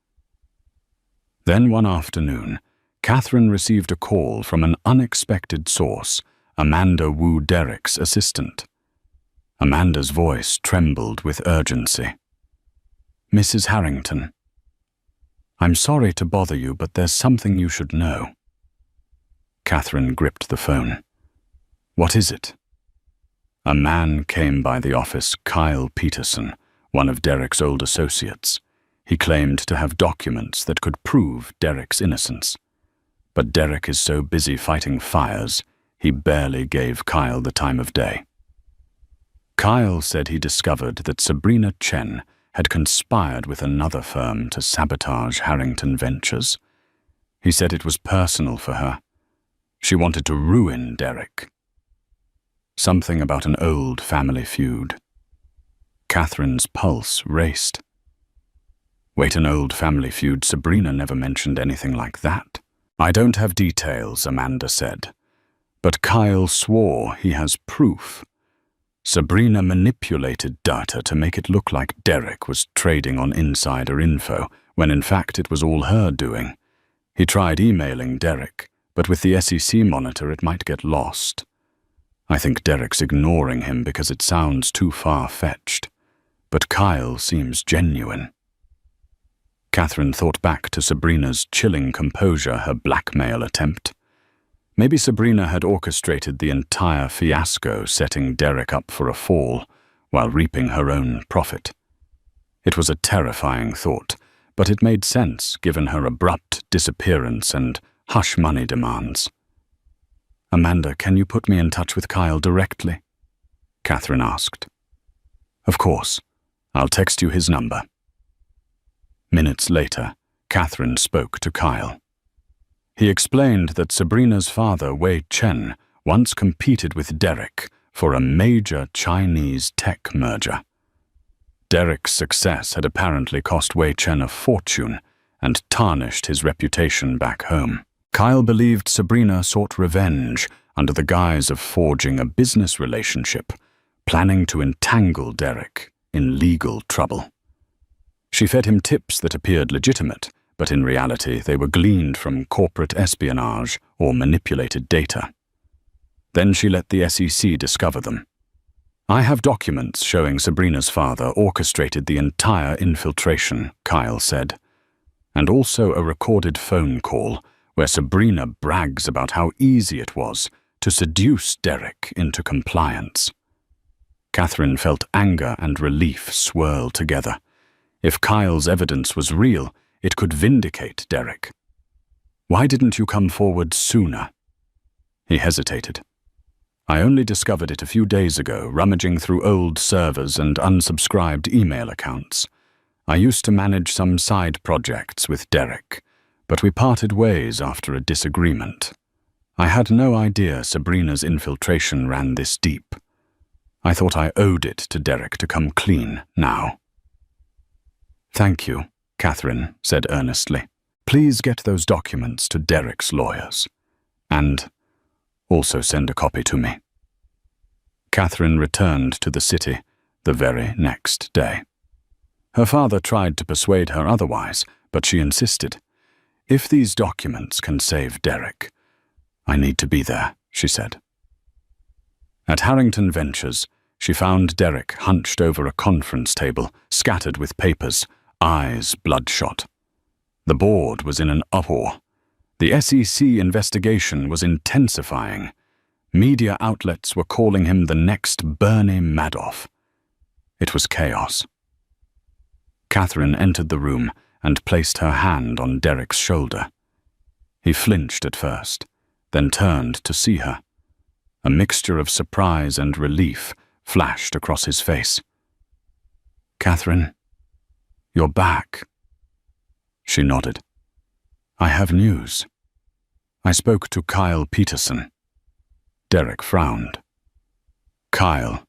Then one afternoon, Catherine received a call from an unexpected source, Amanda Wu, Derek's assistant. Amanda's voice trembled with urgency. "Mrs. Harrington, I'm sorry to bother you, but there's something you should know." Catherine gripped the phone. "What is it?" A man came by the office, Kyle Peterson, one of Derek's old associates. He claimed to have documents that could prove Derek's innocence. But Derek is so busy fighting fires, he barely gave Kyle the time of day. Kyle said he discovered that Sabrina Chen had conspired with another firm to sabotage Harrington Ventures. He said it was personal for her. She wanted to ruin Derek. Something about an old family feud. Catherine's pulse raced. Wait, an old family feud? Sabrina never mentioned anything like that. "I don't have details," Amanda said. But Kyle swore he has proof. Sabrina manipulated data to make it look like Derek was trading on insider info, when in fact it was all her doing. He tried emailing Derek, but with the SEC monitor it might get lost. I think Derek's ignoring him because it sounds too far-fetched. But Kyle seems genuine. Catherine thought back to Sabrina's chilling composure, her blackmail attempt. Maybe Sabrina had orchestrated the entire fiasco, setting Derek up for a fall, while reaping her own profit. It was a terrifying thought, but it made sense given her abrupt disappearance and hush-money demands. "Amanda, can you put me in touch with Kyle directly?" Catherine asked. "Of course. I'll text you his number." Minutes later, Catherine spoke to Kyle. He explained that Sabrina's father, Wei Chen, once competed with Derek for a major Chinese tech merger. Derek's success had apparently cost Wei Chen a fortune and tarnished his reputation back home. Kyle believed Sabrina sought revenge under the guise of forging a business relationship, planning to entangle Derek in legal trouble. She fed him tips that appeared legitimate, but in reality they were gleaned from corporate espionage or manipulated data. Then she let the SEC discover them. "I have documents showing Sabrina's father orchestrated the entire infiltration," Kyle said. and also a recorded phone call where Sabrina brags about how easy it was to seduce Derek into compliance. Catherine felt anger and relief swirl together. If Kyle's evidence was real, it could vindicate Derek. "Why didn't you come forward sooner?" He hesitated. "I only discovered it a few days ago, rummaging through old servers and unsubscribed email accounts. I used to manage some side projects with Derek, but we parted ways after a disagreement. I had no idea Sabrina's infiltration ran this deep. I thought I owed it to Derek to come clean now." "Thank you," Catherine said earnestly. "Please get those documents to Derek's lawyers. And also send a copy to me." Catherine returned to the city the very next day. Her father tried to persuade her otherwise, but she insisted. "If these documents can save Derek, I need to be there," she said. At Harrington Ventures, she found Derek hunched over a conference table, scattered with papers, eyes bloodshot. The board was in an uproar. The SEC investigation was intensifying. Media outlets were calling him the next Bernie Madoff. It was chaos. Catherine entered the room and placed her hand on Derek's shoulder. He flinched at first, then turned to see her. A mixture of surprise and relief flashed across his face. "Catherine, you're back." She nodded. "I have news. I spoke to Kyle Peterson." Derek frowned. "Kyle,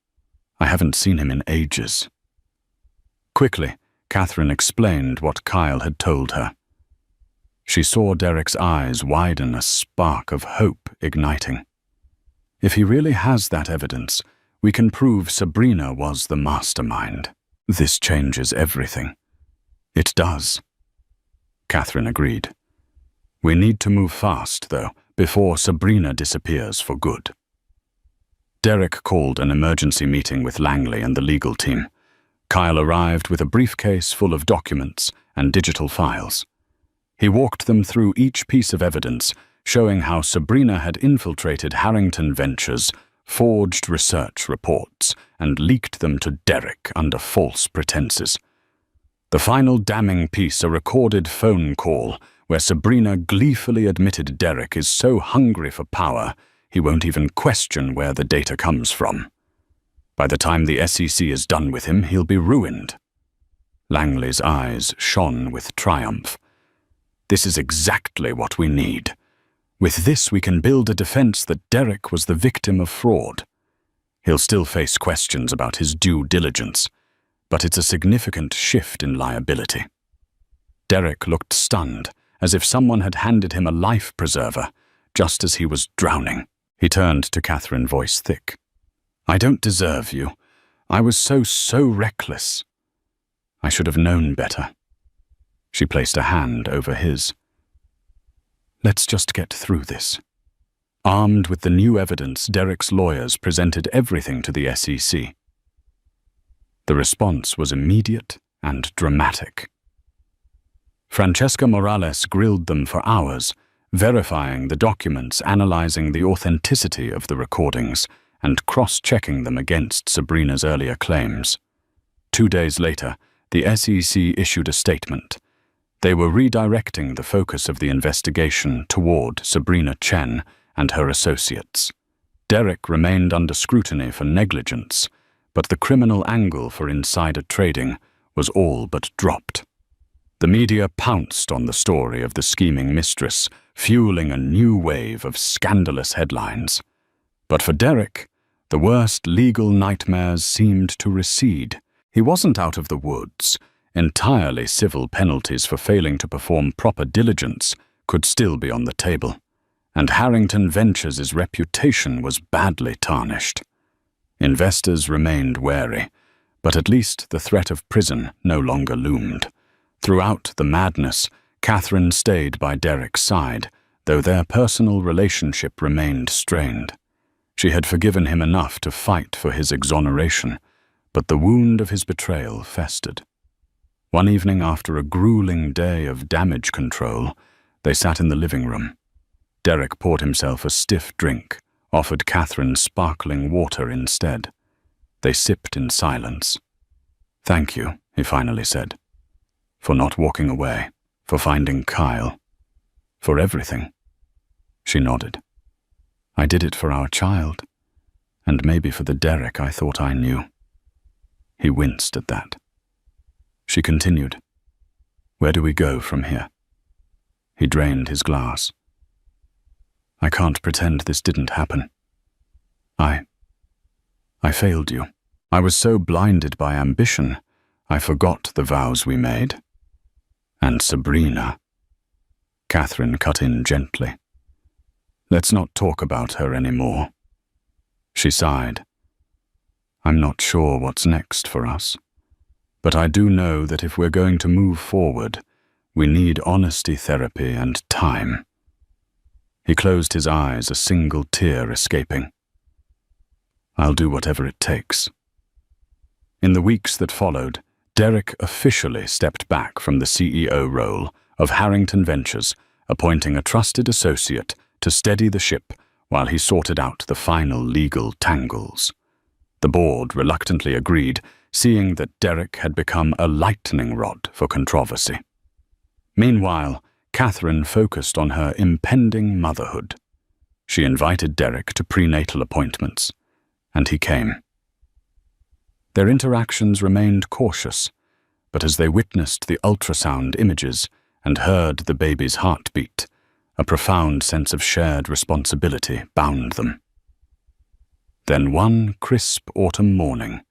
I haven't seen him in ages." Quickly, Catherine explained what Kyle had told her. She saw Derek's eyes widen, a spark of hope igniting. "If he really has that evidence, we can prove Sabrina was the mastermind. This changes everything." "It does," Catherine agreed. "We need to move fast, though, before Sabrina disappears for good." Derek called an emergency meeting with Langley and the legal team. Kyle arrived with a briefcase full of documents and digital files. He walked them through each piece of evidence, showing how Sabrina had infiltrated Harrington Ventures, forged research reports, and leaked them to Derek under false pretenses. The final damning piece, a recorded phone call, where Sabrina gleefully admitted Derek is so hungry for power, he won't even question where the data comes from. By the time the SEC is done with him, he'll be ruined. Langley's eyes shone with triumph. "This is exactly what we need. With this, we can build a defense that Derek was the victim of fraud. He'll still face questions about his due diligence, but it's a significant shift in liability." Derek looked stunned, as if someone had handed him a life preserver, just as he was drowning. He turned to Catherine, voice thick. "I don't deserve you. I was so reckless. I should have known better." She placed a hand over his. "Let's just get through this." Armed with the new evidence, Derek's lawyers presented everything to the SEC. The response was immediate and dramatic. Francesca Morales grilled them for hours, verifying the documents, analyzing the authenticity of the recordings, and cross-checking them against Sabrina's earlier claims. 2 days later, the SEC issued a statement. They were redirecting the focus of the investigation toward Sabrina Chen and her associates. Derek remained under scrutiny for negligence, but the criminal angle for insider trading was all but dropped. The media pounced on the story of the scheming mistress, fueling a new wave of scandalous headlines. But for Derek, the worst legal nightmares seemed to recede. He wasn't out of the woods. Entirely civil penalties for failing to perform proper diligence could still be on the table, and Harrington Ventures' reputation was badly tarnished. Investors remained wary, but at least the threat of prison no longer loomed. Throughout the madness, Catherine stayed by Derek's side, though their personal relationship remained strained. She had forgiven him enough to fight for his exoneration, but the wound of his betrayal festered. One evening after a grueling day of damage control, they sat in the living room. Derek poured himself a stiff drink, offered Catherine sparkling water instead. They sipped in silence. "Thank you," he finally said, "for not walking away, for finding Kyle, for everything." She nodded. "I did it for our child, and maybe for the Derek I thought I knew." He winced at that. She continued, "Where do we go from here?" He drained his glass. "I can't pretend this didn't happen. I failed you. I was so blinded by ambition, I forgot the vows we made. And Sabrina." Catherine cut in gently. "Let's not talk about her anymore." She sighed. "I'm not sure what's next for us, but I do know that if we're going to move forward, we need honesty therapy and time." He closed his eyes, a single tear escaping. "I'll do whatever it takes." In the weeks that followed, Derek officially stepped back from the CEO role of Harrington Ventures, appointing a trusted associate to steady the ship while he sorted out the final legal tangles. The board reluctantly agreed, seeing that Derek had become a lightning rod for controversy. Meanwhile, Catherine focused on her impending motherhood. She invited Derek to prenatal appointments, and he came. Their interactions remained cautious, but as they witnessed the ultrasound images and heard the baby's heartbeat, a profound sense of shared responsibility bound them. Then one crisp autumn morning,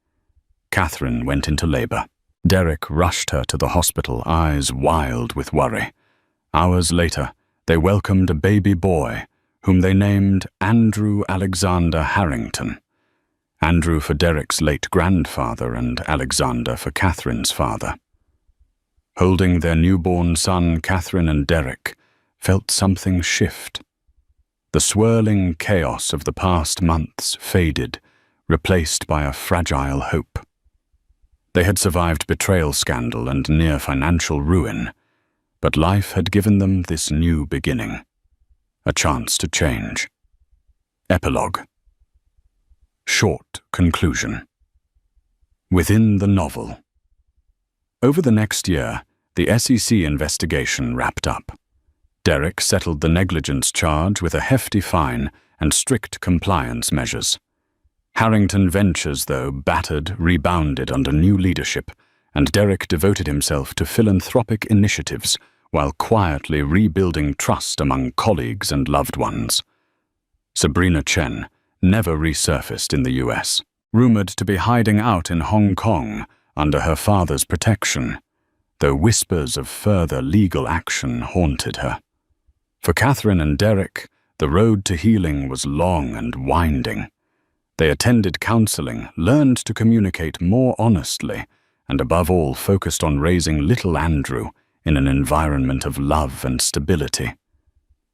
Catherine went into labor. Derek rushed her to the hospital, eyes wild with worry. Hours later, they welcomed a baby boy, whom they named Andrew Alexander Harrington. Andrew for Derek's late grandfather and Alexander for Catherine's father. Holding their newborn son, Catherine and Derek felt something shift. The swirling chaos of the past months faded, replaced by a fragile hope. They had survived betrayal scandal and near financial ruin, but life had given them this new beginning, a chance to change. Epilogue. Short conclusion. Within the novel. Over the next year, the SEC investigation wrapped up. Derek settled the negligence charge with a hefty fine and strict compliance measures. Harrington Ventures, though, rebounded under new leadership, and Derek devoted himself to philanthropic initiatives while quietly rebuilding trust among colleagues and loved ones. Sabrina Chen never resurfaced in the US, rumored to be hiding out in Hong Kong under her father's protection, though whispers of further legal action haunted her. For Catherine and Derek, the road to healing was long and winding. They attended counseling, learned to communicate more honestly, and above all focused on raising little Andrew in an environment of love and stability.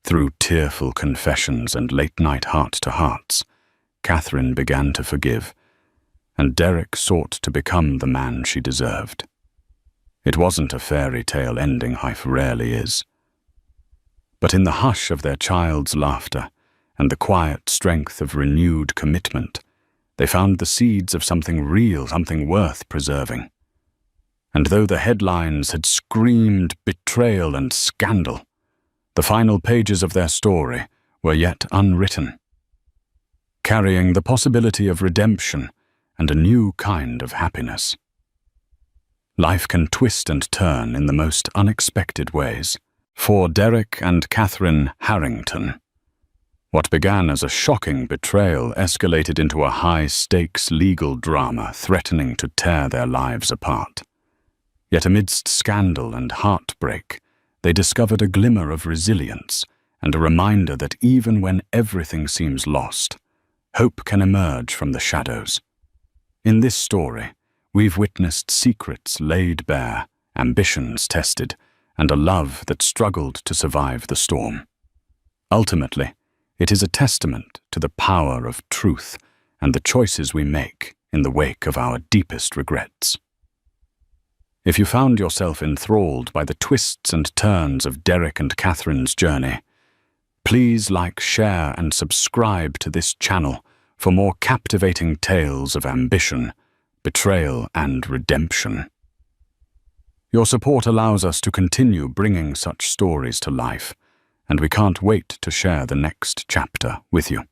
Through tearful confessions and late-night heart-to-hearts, Catherine began to forgive, and Derek sought to become the man she deserved. It wasn't a fairy tale ending, life rarely is. But in the hush of their child's laughter and the quiet strength of renewed commitment, they found the seeds of something real, something worth preserving. And though the headlines had screamed betrayal and scandal, the final pages of their story were yet unwritten, carrying the possibility of redemption and a new kind of happiness. Life can twist and turn in the most unexpected ways. For Derek and Catherine Harrington, what began as a shocking betrayal escalated into a high-stakes legal drama threatening to tear their lives apart. Yet amidst scandal and heartbreak, they discovered a glimmer of resilience and a reminder that even when everything seems lost, hope can emerge from the shadows. In this story, we've witnessed secrets laid bare, ambitions tested, and a love that struggled to survive the storm. Ultimately, it is a testament to the power of truth and the choices we make in the wake of our deepest regrets. If you found yourself enthralled by the twists and turns of Derek and Catherine's journey, please like, share, and subscribe to this channel for more captivating tales of ambition, betrayal, and redemption. Your support allows us to continue bringing such stories to life, and we can't wait to share the next chapter with you.